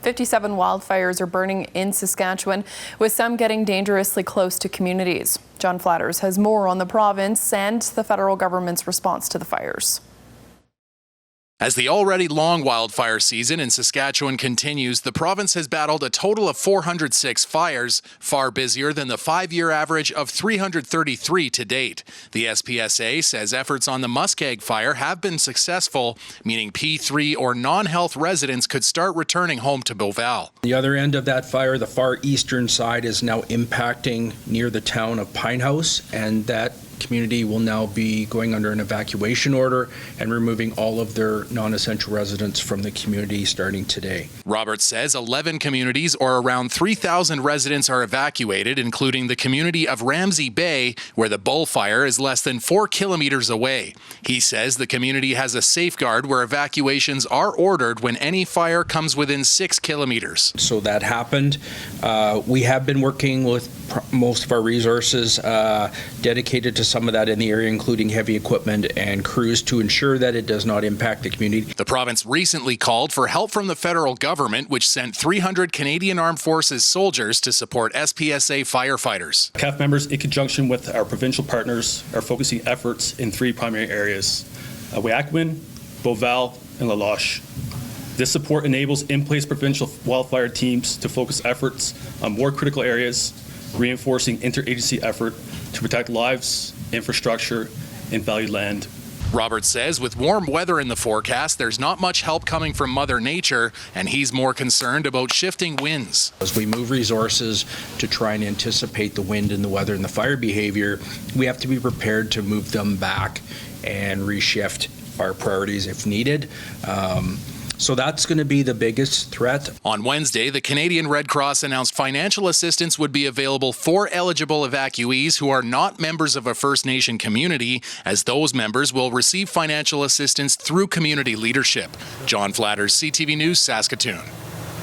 57 wildfires are burning in Saskatchewan, with some getting dangerously close to communities. John Flatters has more on the province and the federal government's response to the fires. As the already long wildfire season in Saskatchewan continues, the province has battled a total of 406 fires, far busier than the 5-year average of 333 to date. The SPSA says efforts on the Muskeg fire have been successful, meaning P3 or non-health residents could start returning home to Beauval. The other end of that fire, the far eastern side, is now impacting near the town of Pinehouse, and that community will now be going under an evacuation order and removing all of their non-essential residents from the community starting today. Roberts says 11 communities or around 3,000 residents are evacuated, including the community of Ramsey Bay, where the Bull fire is less than 4 kilometers away. He says the community has a safeguard where evacuations are ordered when any fire comes within 6 kilometers. So that happened. We have been working with most of our resources dedicated to some of that in the area, including heavy equipment and crews, to ensure that it does not impact the community. The province recently called for help from the federal government, which sent 300 Canadian Armed Forces soldiers to support SPSA firefighters. CAF members, in conjunction with our provincial partners, are focusing efforts in 3 primary areas: Wildfires, Beauval, and La Loche. This support enables in-place provincial wildfire teams to focus efforts on more critical areas, reinforcing interagency effort to protect lives, infrastructure, and valued land. Roberts says with warm weather in the forecast, there's not much help coming from Mother Nature, and he's more concerned about shifting winds. As we move resources to try and anticipate the wind and the weather and the fire behavior, we have to be prepared to move them back and reshift our priorities if needed. So that's going to be the biggest threat. On Wednesday, the Canadian Red Cross announced financial assistance would be available for eligible evacuees who are not members of a First Nation community, as those members will receive financial assistance through community leadership. John Flatters, CTV News, Saskatoon.